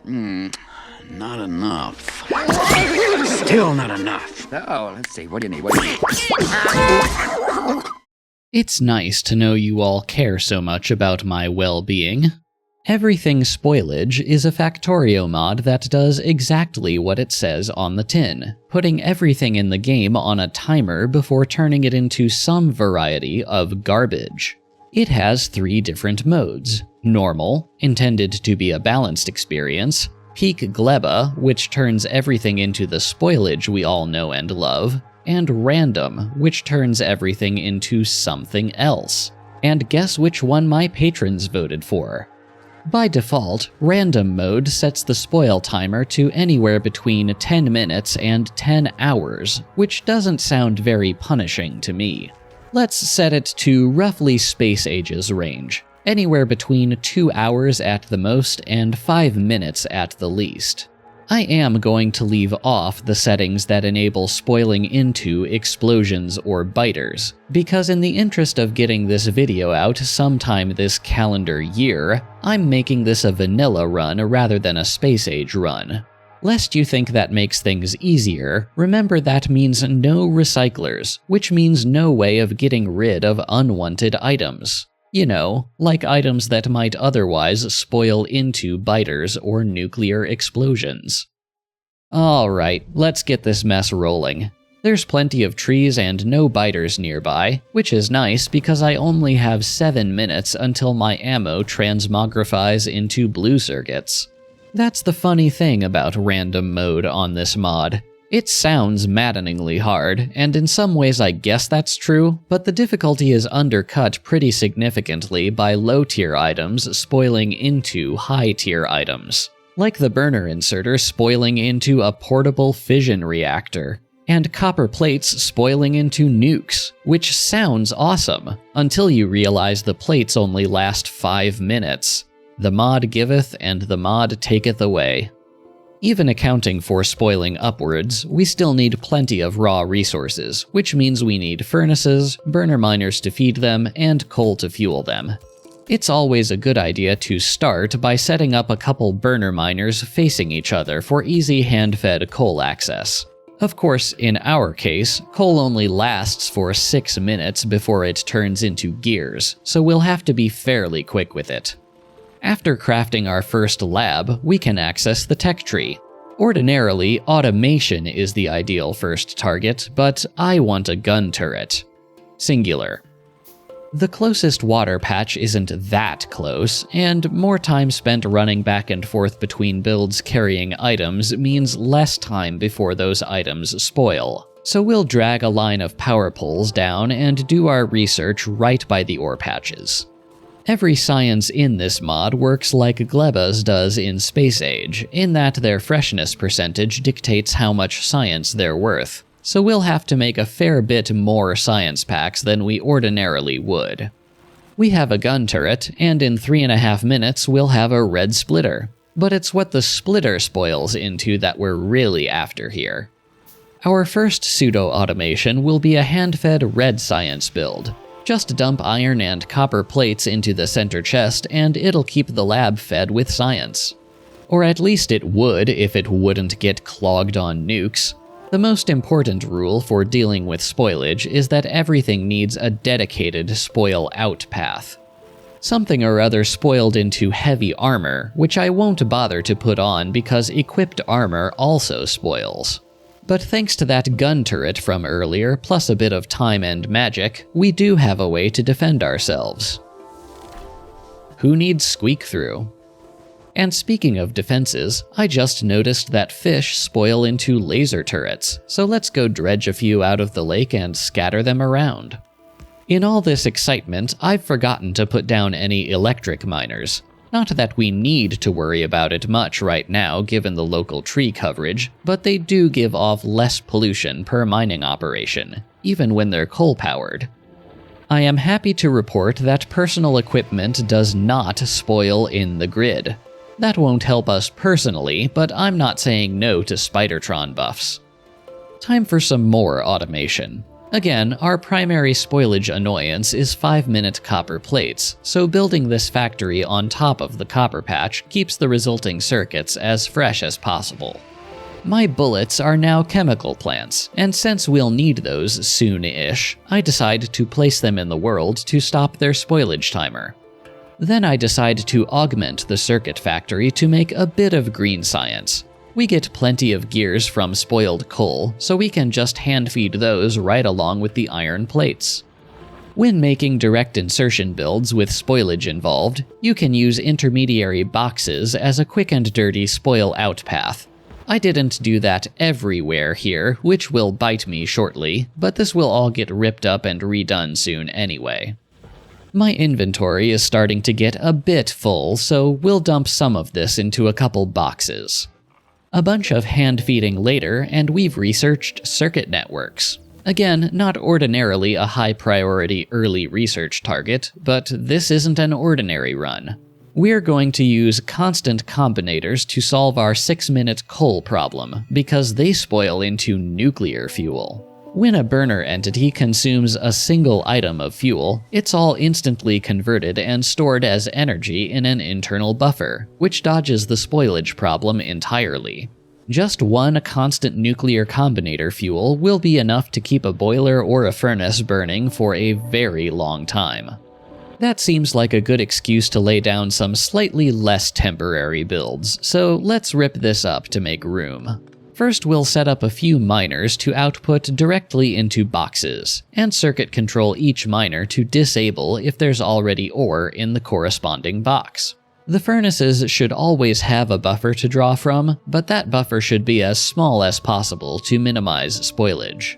Not enough. Still not enough. Oh, let's see. What do you need? It's nice to know you all care so much about my well-being. Everything Spoilage is a Factorio mod that does exactly what it says on the tin, putting everything in the game on a timer before turning it into some variety of garbage. It has 3 different modes: Normal, intended to be a balanced experience; Peak Gleba, which turns everything into the spoilage we all know and love; and Random, which turns everything into something else. And guess which one my patrons voted for? By default, Random mode sets the spoil timer to anywhere between 10 minutes and 10 hours, which doesn't sound very punishing to me. Let's set it to roughly Space Age's range, anywhere between 2 hours at the most and 5 minutes at the least. I am going to leave off the settings that enable spoiling into explosions or biters, because in the interest of getting this video out sometime this calendar year, I'm making this a vanilla run rather than a Space Age run. Lest you think that makes things easier, remember that means no recyclers, which means no way of getting rid of unwanted items. You know, like items that might otherwise spoil into biters or nuclear explosions. Alright, let's get this mess rolling. There's plenty of trees and no biters nearby, which is nice because I only have 7 minutes until my ammo transmogrifies into blue circuits. That's the funny thing about random mode on this mod. It sounds maddeningly hard, and in some ways I guess that's true, but the difficulty is undercut pretty significantly by low-tier items spoiling into high-tier items, like the burner inserter spoiling into a portable fission reactor, and copper plates spoiling into nukes, which sounds awesome, until you realize the plates only last 5 minutes. The mod giveth and the mod taketh away. Even accounting for spoiling upwards, we still need plenty of raw resources, which means we need furnaces, burner miners to feed them, and coal to fuel them. It's always a good idea to start by setting up a couple burner miners facing each other for easy hand-fed coal access. Of course, in our case, coal only lasts for 6 minutes before it turns into gears, so we'll have to be fairly quick with it. After crafting our first lab, we can access the tech tree. Ordinarily, automation is the ideal first target, but I want a gun turret. Singular. The closest water patch isn't that close, and more time spent running back and forth between builds carrying items means less time before those items spoil. So we'll drag a line of power poles down and do our research right by the ore patches. Every science in this mod works like Gleba's does in Space Age, in that their freshness percentage dictates how much science they're worth, so we'll have to make a fair bit more science packs than we ordinarily would. We have a gun turret, and in 3.5 minutes we'll have a red splitter, but it's what the splitter spoils into that we're really after here. Our first pseudo-automation will be a hand-fed red science build. Just dump iron and copper plates into the center chest and it'll keep the lab fed with science. Or at least it would if it wouldn't get clogged on nukes. The most important rule for dealing with spoilage is that everything needs a dedicated spoil-out path. Something or other spoiled into heavy armor, which I won't bother to put on because equipped armor also spoils. But thanks to that gun turret from earlier, plus a bit of time and magic, we do have a way to defend ourselves. Who needs squeak through? And speaking of defenses, I just noticed that fish spoil into laser turrets, so let's go dredge a few out of the lake and scatter them around. In all this excitement, I've forgotten to put down any electric miners. Not that we need to worry about it much right now given the local tree coverage, but they do give off less pollution per mining operation, even when they're coal-powered. I am happy to report that personal equipment does not spoil in the grid. That won't help us personally, but I'm not saying no to Spidertron buffs. Time for some more automation. Again, our primary spoilage annoyance is 5-minute copper plates, so building this factory on top of the copper patch keeps the resulting circuits as fresh as possible. My bullets are now chemical plants, and since we'll need those soon-ish, I decide to place them in the world to stop their spoilage timer. Then I decide to augment the circuit factory to make a bit of green science. We get plenty of gears from spoiled coal, so we can just hand-feed those right along with the iron plates. When making direct insertion builds with spoilage involved, you can use intermediary boxes as a quick and dirty spoil-out path. I didn't do that everywhere here, which will bite me shortly, but this will all get ripped up and redone soon anyway. My inventory is starting to get a bit full, so we'll dump some of this into a couple boxes. A bunch of hand-feeding later, and we've researched circuit networks. Again, not ordinarily a high-priority early research target, but this isn't an ordinary run. We're going to use constant combinators to solve our 6-minute coal problem, because they spoil into nuclear fuel. When a burner entity consumes a single item of fuel, it's all instantly converted and stored as energy in an internal buffer, which dodges the spoilage problem entirely. Just one constant nuclear combinator fuel will be enough to keep a boiler or a furnace burning for a very long time. That seems like a good excuse to lay down some slightly less temporary builds, so let's rip this up to make room. First, we'll set up a few miners to output directly into boxes, and circuit control each miner to disable if there's already ore in the corresponding box. The furnaces should always have a buffer to draw from, but that buffer should be as small as possible to minimize spoilage.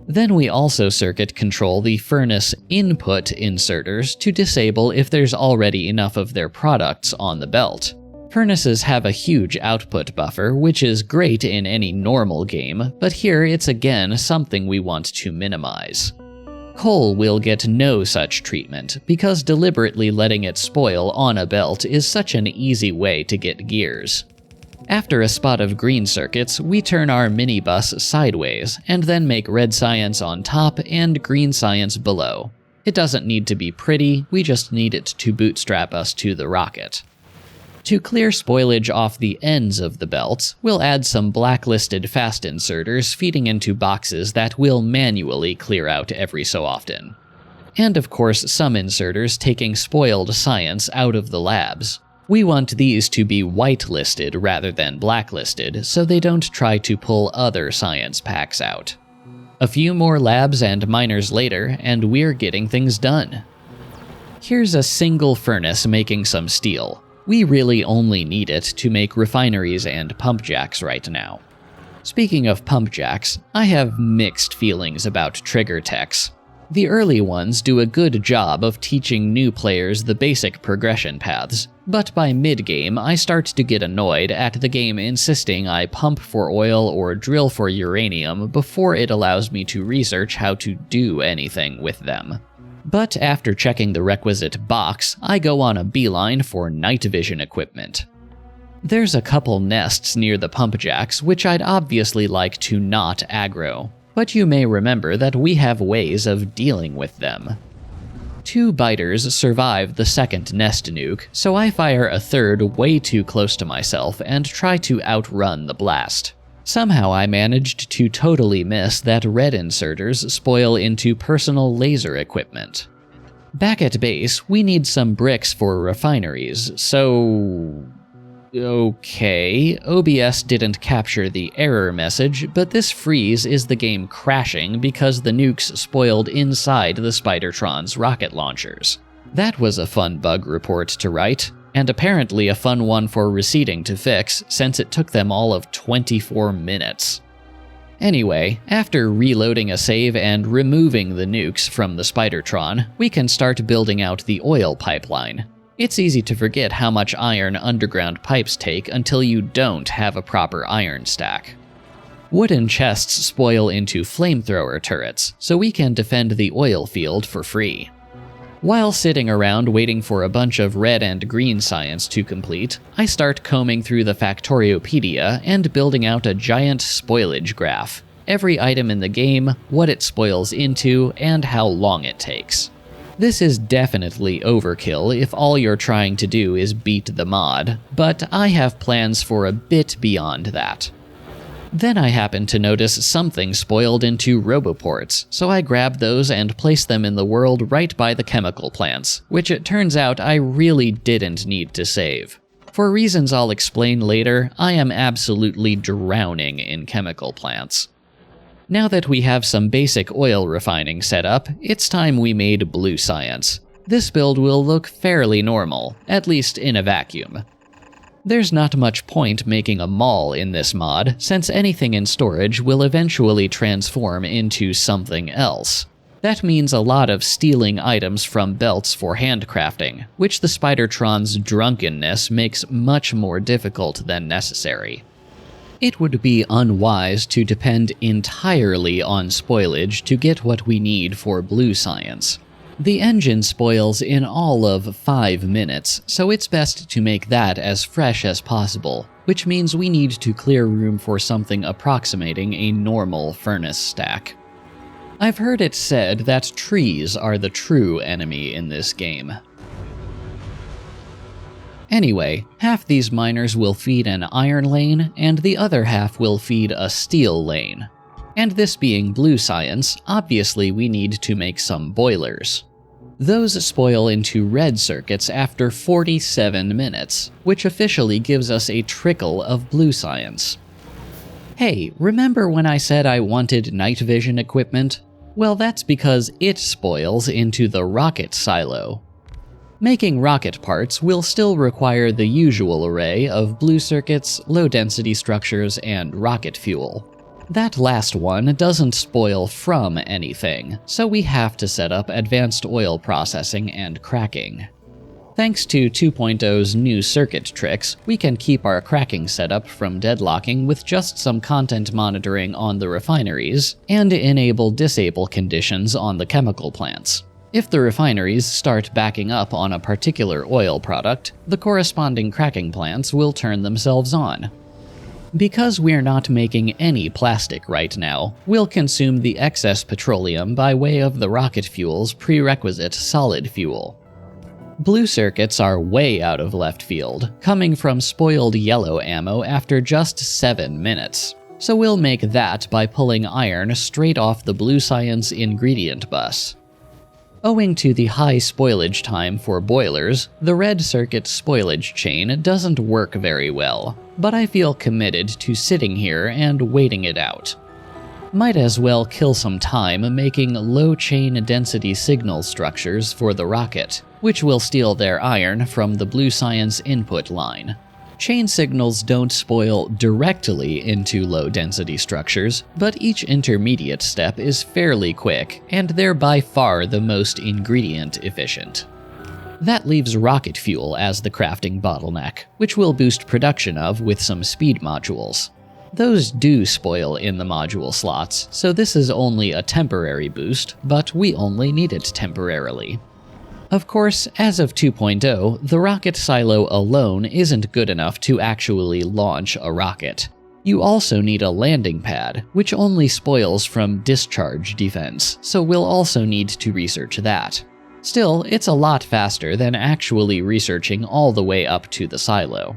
Then we also circuit control the furnace input inserters to disable if there's already enough of their products on the belt. Furnaces have a huge output buffer, which is great in any normal game, but here it's again something we want to minimize. Coal will get no such treatment, because deliberately letting it spoil on a belt is such an easy way to get gears. After a spot of green circuits, we turn our minibus sideways, and then make red science on top and green science below. It doesn't need to be pretty, we just need it to bootstrap us to the rocket. To clear spoilage off the ends of the belts, we'll add some blacklisted fast inserters feeding into boxes that we'll manually clear out every so often. And of course, some inserters taking spoiled science out of the labs. We want these to be whitelisted rather than blacklisted, so they don't try to pull other science packs out. A few more labs and miners later, and we're getting things done. Here's a single furnace making some steel. We really only need it to make refineries and pump jacks right now. Speaking of pump jacks, I have mixed feelings about trigger techs. The early ones do a good job of teaching new players the basic progression paths, but by mid-game I start to get annoyed at the game insisting I pump for oil or drill for uranium before it allows me to research how to do anything with them. But after checking the requisite box, I go on a beeline for night vision equipment. There's a couple nests near the pump jacks which I'd obviously like to not aggro, but you may remember that we have ways of dealing with them. 2 biters survive the second nest nuke, so I fire a third way too close to myself and try to outrun the blast. Somehow I managed to totally miss that red inserters spoil into personal laser equipment. Back at base, we need some bricks for refineries, so... Okay, OBS didn't capture the error message, but this freeze is the game crashing because the nukes spoiled inside the Spidertron's rocket launchers. That was a fun bug report to write, and apparently a fun one for Receding to fix, since it took them all of 24 minutes. Anyway, after reloading a save and removing the nukes from the Spidertron, we can start building out the oil pipeline. It's easy to forget how much iron underground pipes take until you don't have a proper iron stack. Wooden chests spoil into flamethrower turrets, so we can defend the oil field for free. While sitting around waiting for a bunch of red and green science to complete, I start combing through the Factoriopedia and building out a giant spoilage graph. every item in the game, what it spoils into, and how long it takes. This is definitely overkill if all you're trying to do is beat the mod, but I have plans for a bit beyond that. Then I happened to notice something spoiled into roboports, so I grabbed those and placed them in the world right by the chemical plants, which it turns out I really didn't need to save. For reasons I'll explain later, I am absolutely drowning in chemical plants. Now that we have some basic oil refining set up, it's time we made blue science. This build will look fairly normal, at least in a vacuum. There's not much point making a mall in this mod, since anything in storage will eventually transform into something else. That means a lot of stealing items from belts for handcrafting, which the Spidertron's drunkenness makes much more difficult than necessary. It would be unwise to depend entirely on spoilage to get what we need for blue science. The engine spoils in all of 5 minutes, so it's best to make that as fresh as possible, which means we need to clear room for something approximating a normal furnace stack. I've heard it said that trees are the true enemy in this game. Anyway, half these miners will feed an iron lane, and the other half will feed a steel lane. And this being blue science, obviously we need to make some boilers. Those spoil into red circuits after 47 minutes, which officially gives us a trickle of blue science. Hey, remember when I said I wanted night vision equipment? Well, that's because it spoils into the rocket silo. Making rocket parts will still require the usual array of blue circuits, low-density structures, and rocket fuel. That last one doesn't spoil from anything, so we have to set up advanced oil processing and cracking. Thanks to 2.0's new circuit tricks, we can keep our cracking setup from deadlocking with just some content monitoring on the refineries, and enable-disable conditions on the chemical plants. If the refineries start backing up on a particular oil product, the corresponding cracking plants will turn themselves on. Because we're not making any plastic right now, we'll consume the excess petroleum by way of the rocket fuel's prerequisite solid fuel. Blue circuits are way out of left field, coming from spoiled yellow ammo after just 7 minutes. So we'll make that by pulling iron straight off the blue science ingredient bus. Owing to the high spoilage time for boilers, the red circuit spoilage chain doesn't work very well, but I feel committed to sitting here and waiting it out. Might as well kill some time making low chain density signal structures for the rocket, which will steal their iron from the blue science input line. Chain signals don't spoil directly into low-density structures, but each intermediate step is fairly quick, and they're by far the most ingredient efficient. That leaves rocket fuel as the crafting bottleneck, which we'll boost production of with some speed modules. Those do spoil in the module slots, so this is only a temporary boost, but we only need it temporarily. Of course, as of 2.0, the rocket silo alone isn't good enough to actually launch a rocket. You also need a landing pad, which only spoils from discharge defense, so we'll also need to research that. Still, it's a lot faster than actually researching all the way up to the silo.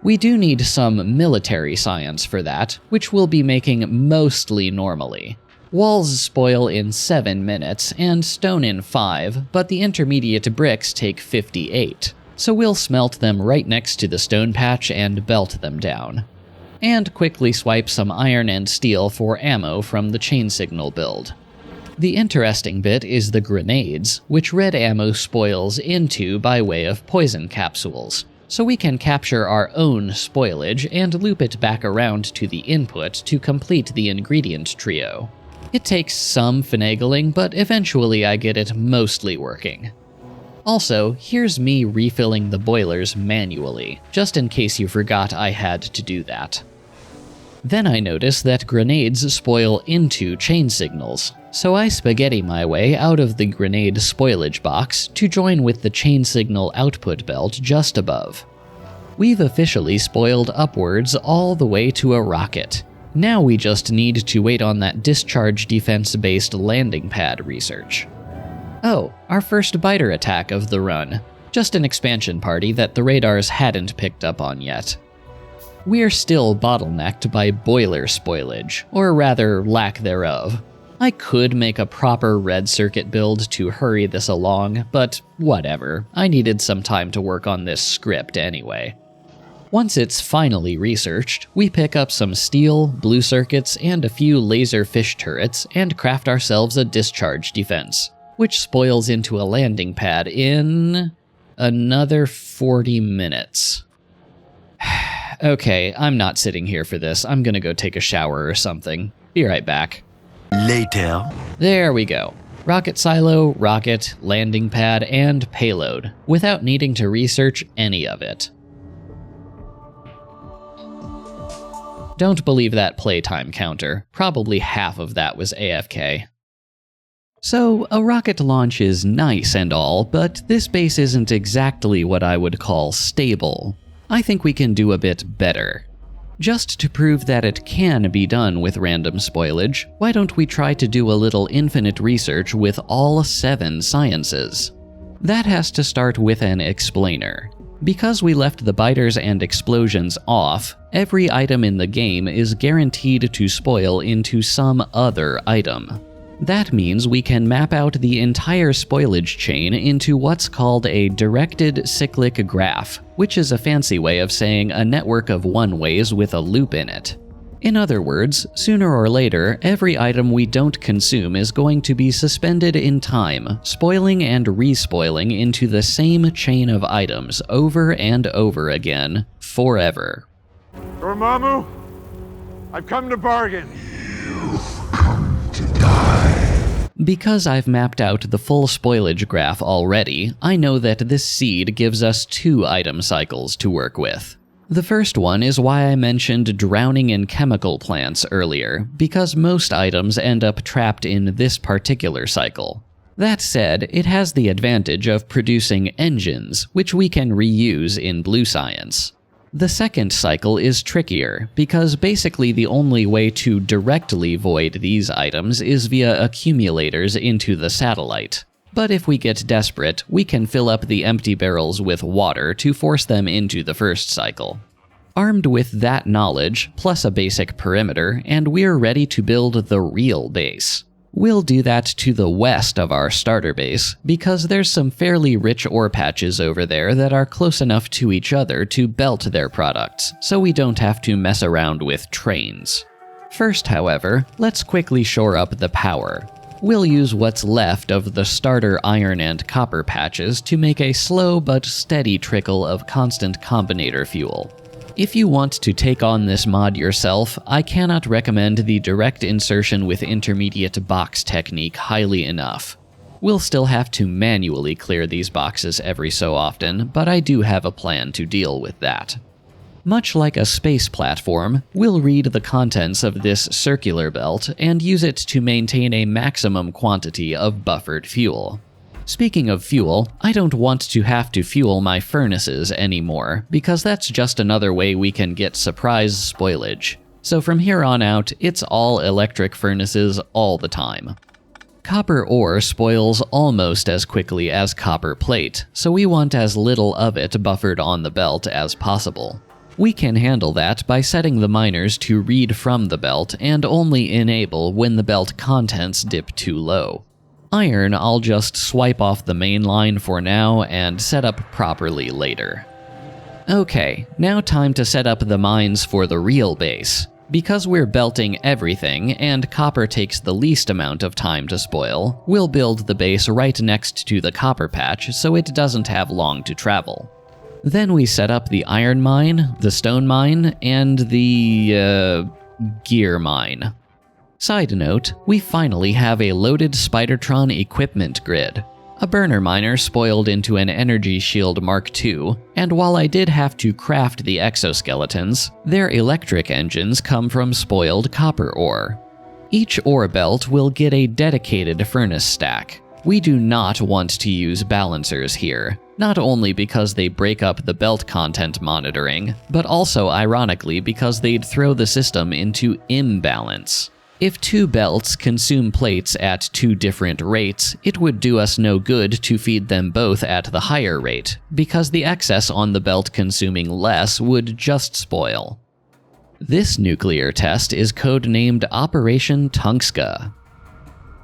We do need some military science for that, which we'll be making mostly normally. Walls spoil in 7 minutes, and stone in 5, but the intermediate bricks take 58, so we'll smelt them right next to the stone patch and belt them down. And quickly swipe some iron and steel for ammo from the chain signal build. The interesting bit is the grenades, which red ammo spoils into by way of poison capsules, so we can capture our own spoilage and loop it back around to the input to complete the ingredient trio. It takes some finagling, but eventually I get it mostly working. Also, here's me refilling the boilers manually, just in case you forgot I had to do that. Then I notice that grenades spoil into chain signals, so I spaghetti my way out of the grenade spoilage box to join with the chain signal output belt just above. We've officially spoiled upwards all the way to a rocket. Now we just need to wait on that discharge defense-based landing pad research. Oh, our first biter attack of the run. Just an expansion party that the radars hadn't picked up on yet. We're still bottlenecked by boiler spoilage, or rather lack thereof. I could make a proper red circuit build to hurry this along, but whatever, I needed some time to work on this script anyway. Once it's finally researched, we pick up some steel, blue circuits, and a few laser fish turrets and craft ourselves a discharge defense, which spoils into a landing pad in another 40 minutes. Okay, I'm not sitting here for this. I'm gonna go take a shower or something. Be right back. Later. There we go. Rocket silo, rocket, landing pad, and payload, without needing to research any of it. Don't believe that playtime counter. Probably half of that was AFK. So, a rocket launch is nice and all, but this base isn't exactly what I would call stable. I think we can do a bit better. Just to prove that it can be done with random spoilage, why don't we try to do a little infinite research with all 7 sciences? That has to start with an explainer. Because we left the biters and explosions off, every item in the game is guaranteed to spoil into some other item. That means we can map out the entire spoilage chain into what's called a directed cyclic graph, which is a fancy way of saying a network of one-ways with a loop in it. In other words, sooner or later, every item we don't consume is going to be suspended in time, spoiling and respoiling into the same chain of items over and over again, forever. Dormammu, I've come to bargain. Because I've mapped out the full spoilage graph already, I know that this seed gives us 2 item cycles to work with. The first one is why I mentioned drowning in chemical plants earlier, because most items end up trapped in this particular cycle. That said, it has the advantage of producing engines, which we can reuse in blue science. The second cycle is trickier, because basically the only way to directly void these items is via accumulators into the satellite. But if we get desperate, we can fill up the empty barrels with water to force them into the first cycle. Armed with that knowledge, plus a basic perimeter, and we're ready to build the real base. We'll do that to the west of our starter base, because there's some fairly rich ore patches over there that are close enough to each other to belt their products, so we don't have to mess around with trains. First, however, let's quickly shore up the power. We'll use what's left of the starter iron and copper patches to make a slow but steady trickle of constant combinator fuel. If you want to take on this mod yourself, I cannot recommend the direct insertion with intermediate box technique highly enough. We'll still have to manually clear these boxes every so often, but I do have a plan to deal with that. Much like a space platform, we'll read the contents of this circular belt and use it to maintain a maximum quantity of buffered fuel. Speaking of fuel, I don't want to have to fuel my furnaces anymore, because that's just another way we can get surprise spoilage. So from here on out, it's all electric furnaces all the time. Copper ore spoils almost as quickly as copper plate, so we want as little of it buffered on the belt as possible. We can handle that by setting the miners to read from the belt and only enable when the belt contents dip too low. Iron I'll just swipe off the main line for now and set up properly later. Okay, now time to set up the mines for the real base. Because we're belting everything, and copper takes the least amount of time to spoil, we'll build the base right next to the copper patch so it doesn't have long to travel. Then we set up the iron mine, the stone mine, and the gear mine. Side note, we finally have a loaded Spidertron equipment grid. A burner miner spoiled into an energy shield Mark II, and while I did have to craft the exoskeletons, their electric engines come from spoiled copper ore. Each ore belt will get a dedicated furnace stack. We do not want to use balancers here. Not only because they break up the belt content monitoring, but also ironically because they'd throw the system into imbalance. If two belts consume plates at two different rates, it would do us no good to feed them both at the higher rate, because the excess on the belt consuming less would just spoil. This nuclear test is codenamed Operation Tungska.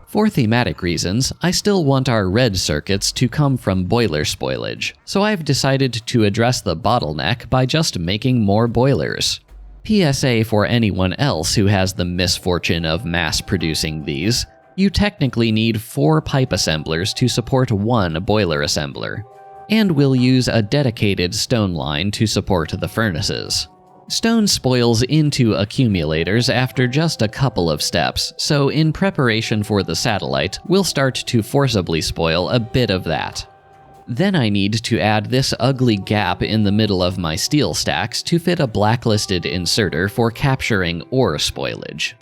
For thematic reasons, I still want our red circuits to come from boiler spoilage, so I've decided to address the bottleneck by just making more boilers. PSA for anyone else who has the misfortune of mass-producing these, you technically need 4 pipe assemblers to support 1 boiler assembler, and we'll use a dedicated stone line to support the furnaces. Stone spoils into accumulators after just a couple of steps, so in preparation for the satellite, we'll start to forcibly spoil a bit of that. Then I need to add this ugly gap in the middle of my steel stacks to fit a blacklisted inserter for capturing ore spoilage.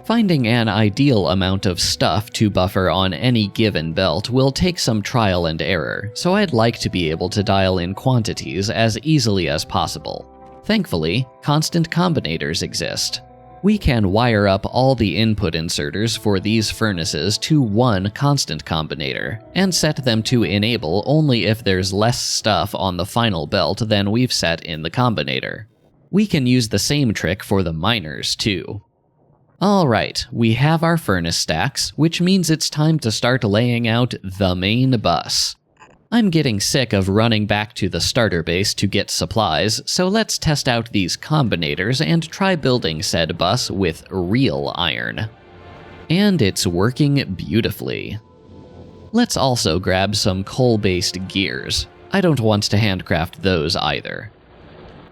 Finding an ideal amount of stuff to buffer on any given belt will take some trial and error, so I'd like to be able to dial in quantities as easily as possible. Thankfully, constant combinators exist. We can wire up all the input inserters for these furnaces to one constant combinator, and set them to enable only if there's less stuff on the final belt than we've set in the combinator. We can use the same trick for the miners too. Alright, we have our furnace stacks, which means it's time to start laying out the main bus. I'm getting sick of running back to the starter base to get supplies, so let's test out these combinators and try building said bus with real iron. And it's working beautifully. Let's also grab some coal-based gears. I don't want to handcraft those either.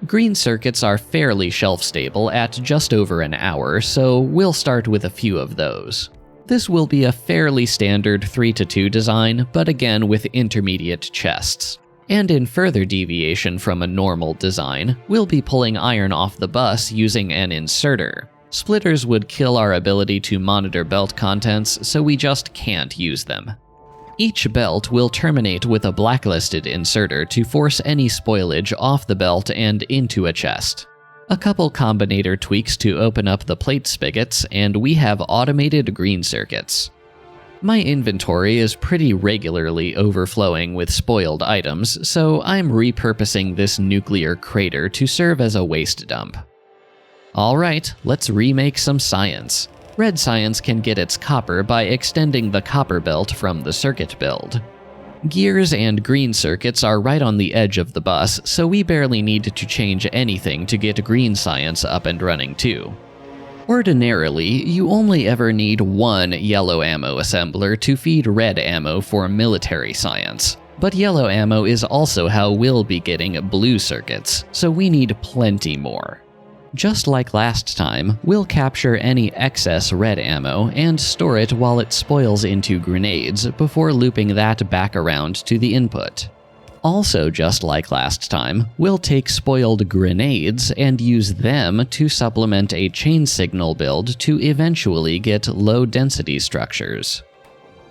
Green circuits are fairly shelf-stable at just over an hour, so we'll start with a few of those. This will be a fairly standard 3-2 design, but again with intermediate chests. And in further deviation from a normal design, we'll be pulling iron off the bus using an inserter. Splitters would kill our ability to monitor belt contents, so we just can't use them. Each belt will terminate with a blacklisted inserter to force any spoilage off the belt and into a chest. A couple combinator tweaks to open up the plate spigots, and we have automated green circuits. My inventory is pretty regularly overflowing with spoiled items, so I'm repurposing this nuclear crater to serve as a waste dump. Alright, let's remake some science. Red science can get its copper by extending the copper belt from the circuit build. Gears and green circuits are right on the edge of the bus, so we barely need to change anything to get green science up and running too. Ordinarily, you only ever need 1 yellow ammo assembler to feed red ammo for military science, but yellow ammo is also how we'll be getting blue circuits, so we need plenty more. Just like last time, we'll capture any excess red ammo and store it while it spoils into grenades before looping that back around to the input. Also just like last time, we'll take spoiled grenades and use them to supplement a chain signal build to eventually get low-density structures.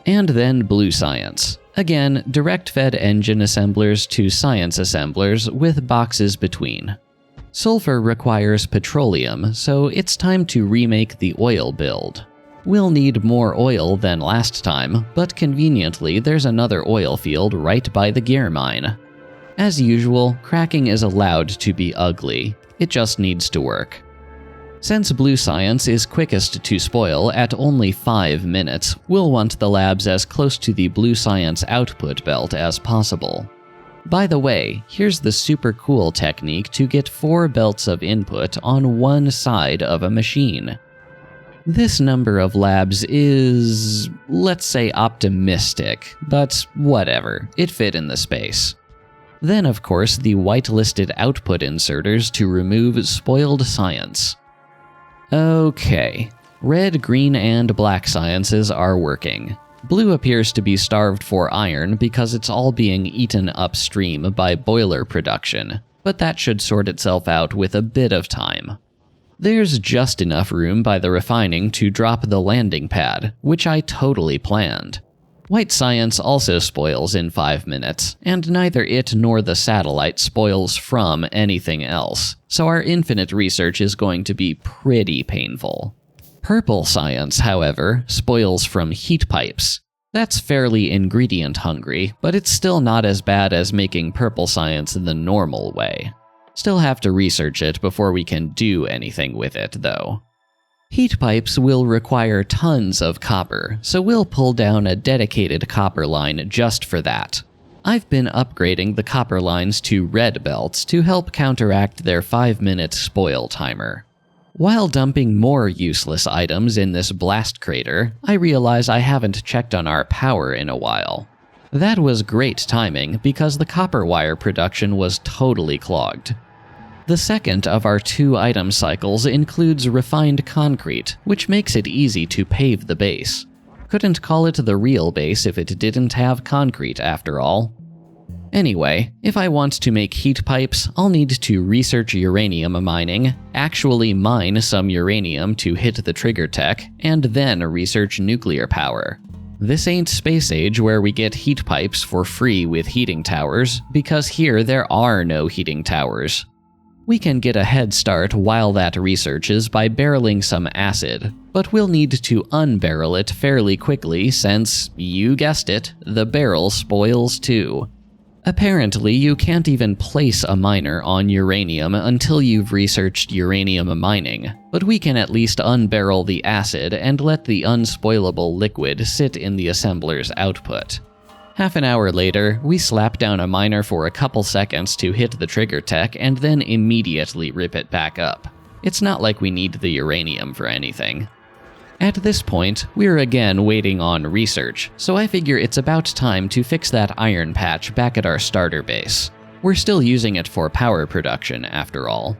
And then blue science. Again, direct-fed engine assemblers to science assemblers with boxes between. Sulfur requires petroleum, so it's time to remake the oil build. We'll need more oil than last time, but conveniently there's another oil field right by the gear mine. As usual, cracking is allowed to be ugly. It just needs to work. Since blue science is quickest to spoil at only 5 minutes, we'll want the labs as close to the blue science output belt as possible. By the way, here's the super cool technique to get 4 belts of input on one side of a machine. This number of labs is, let's say, optimistic, but whatever, it fit in the space. Then of course the whitelisted output inserters to remove spoiled science. Okay, red, green, and black sciences are working. Blue appears to be starved for iron because it's all being eaten upstream by boiler production, but that should sort itself out with a bit of time. There's just enough room by the refining to drop the landing pad, which I totally planned. White science also spoils in 5 minutes, and neither it nor the satellite spoils from anything else, so our infinite research is going to be pretty painful. Purple science, however, spoils from heat pipes. That's fairly ingredient hungry, but it's still not as bad as making purple science the normal way. Still have to research it before we can do anything with it, though. Heat pipes will require tons of copper, so we'll pull down a dedicated copper line just for that. I've been upgrading the copper lines to red belts to help counteract their 5-minute spoil timer. While dumping more useless items in this blast crater, I realize I haven't checked on our power in a while. That was great timing because the copper wire production was totally clogged. The second of our 2 item cycles includes refined concrete, which makes it easy to pave the base. Couldn't call it the real base if it didn't have concrete after all. Anyway, if I want to make heat pipes, I'll need to research uranium mining, actually mine some uranium to hit the trigger tech, and then research nuclear power. This ain't space age where we get heat pipes for free with heating towers, because here there are no heating towers. We can get a head start while that researches by barreling some acid, but we'll need to unbarrel it fairly quickly since, you guessed it, the barrel spoils too. Apparently, you can't even place a miner on uranium until you've researched uranium mining, but we can at least unbarrel the acid and let the unspoilable liquid sit in the assembler's output. Half an hour later, we slap down a miner for a couple seconds to hit the trigger tech and then immediately rip it back up. It's not like we need the uranium for anything. At this point, we're again waiting on research, so I figure it's about time to fix that iron patch back at our starter base. We're still using it for power production, after all.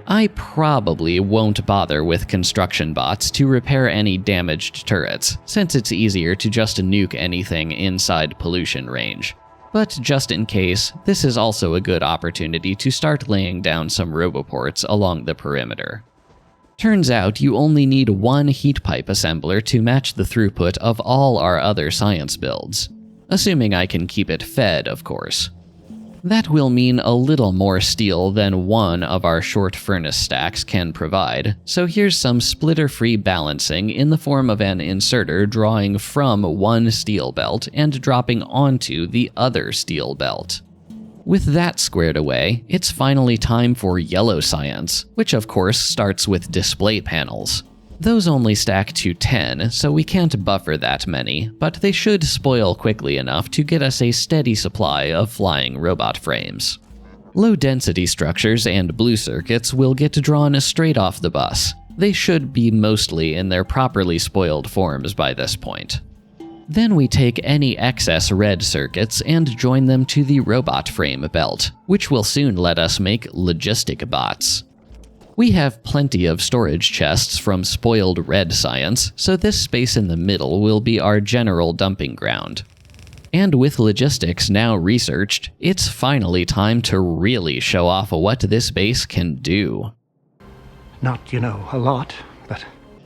I probably won't bother with construction bots to repair any damaged turrets, since it's easier to just nuke anything inside pollution range. But just in case, this is also a good opportunity to start laying down some roboports along the perimeter. Turns out you only need 1 heat pipe assembler to match the throughput of all our other science builds. Assuming I can keep it fed, of course. That will mean a little more steel than one of our short furnace stacks can provide, so here's some splitter-free balancing in the form of an inserter drawing from one steel belt and dropping onto the other steel belt. With that squared away, it's finally time for yellow science, which of course starts with display panels. Those only stack to 10, so we can't buffer that many, but they should spoil quickly enough to get us a steady supply of flying robot frames. Low-density structures and blue circuits will get drawn straight off the bus. They should be mostly in their properly spoiled forms by this point. Then we take any excess red circuits and join them to the robot frame belt, which will soon let us make logistic bots. We have plenty of storage chests from spoiled red science, so this space in the middle will be our general dumping ground. And with logistics now researched, it's finally time to really show off what this base can do. Not, a lot, but...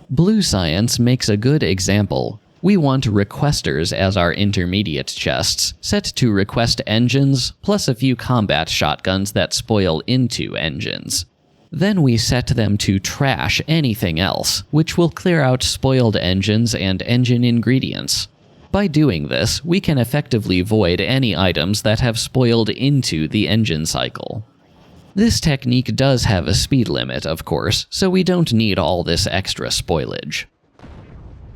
Blue science makes a good example. We want requesters as our intermediate chests, set to request engines, plus a few combat shotguns that spoil into engines. Then we set them to trash anything else, which will clear out spoiled engines and engine ingredients. By doing this, we can effectively void any items that have spoiled into the engine cycle. This technique does have a speed limit, of course, so we don't need all this extra spoilage.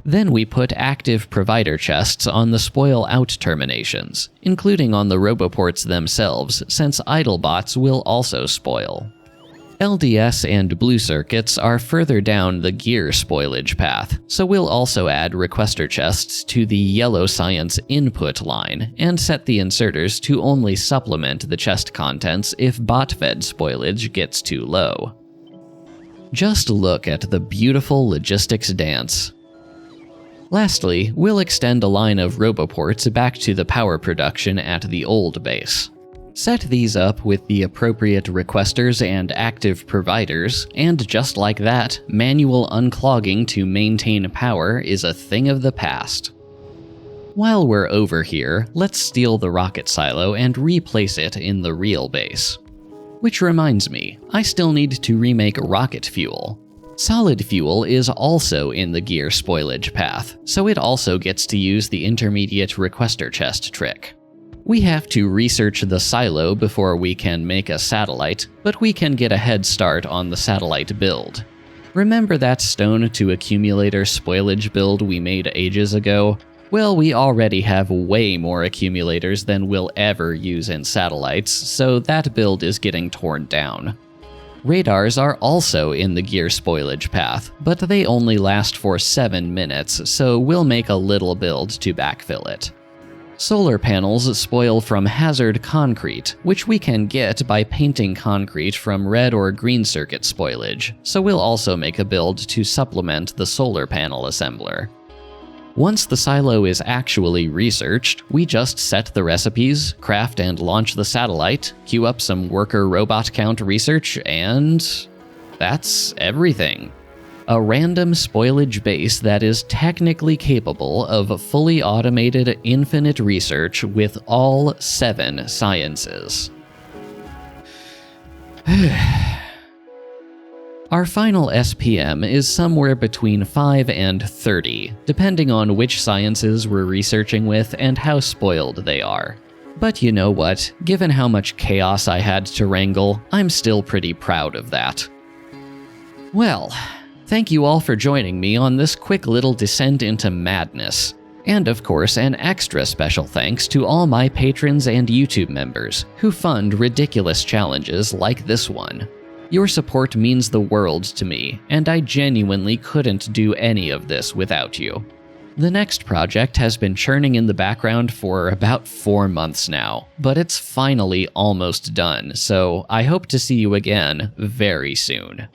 Then we put active provider chests on the spoil out terminations, including on the roboports themselves, since idle bots will also spoil. LDS and blue circuits are further down the gear spoilage path, so we'll also add requester chests to the yellow science input line and set the inserters to only supplement the chest contents if bot-fed spoilage gets too low. Just look at the beautiful logistics dance. Lastly, we'll extend a line of roboports back to the power production at the old base. Set these up with the appropriate requesters and active providers, and just like that, manual unclogging to maintain power is a thing of the past. While we're over here, let's steal the rocket silo and replace it in the real base. Which reminds me, I still need to remake rocket fuel. Solid fuel is also in the gear spoilage path, so it also gets to use the intermediate requester chest trick. We have to research the silo before we can make a satellite, but we can get a head start on the satellite build. Remember that stone to accumulator spoilage build we made ages ago? Well, we already have way more accumulators than we'll ever use in satellites, so that build is getting torn down. Radars are also in the gear spoilage path, but they only last for 7 minutes, so we'll make a little build to backfill it. Solar panels spoil from hazard concrete, which we can get by painting concrete from red or green circuit spoilage, so we'll also make a build to supplement the solar panel assembler. Once the silo is actually researched, we just set the recipes, craft and launch the satellite, queue up some worker robot count research, and that's everything. A random spoilage base that is technically capable of fully automated infinite research with all 7 sciences. Our final SPM is somewhere between 5 and 30, depending on which sciences we're researching with and how spoiled they are. But you know what, given how much chaos I had to wrangle, I'm still pretty proud of that. Well, thank you all for joining me on this quick little descent into madness. And of course, an extra special thanks to all my patrons and YouTube members who fund ridiculous challenges like this one. Your support means the world to me, and I genuinely couldn't do any of this without you. The next project has been churning in the background for about 4 months now, but it's finally almost done, so I hope to see you again very soon.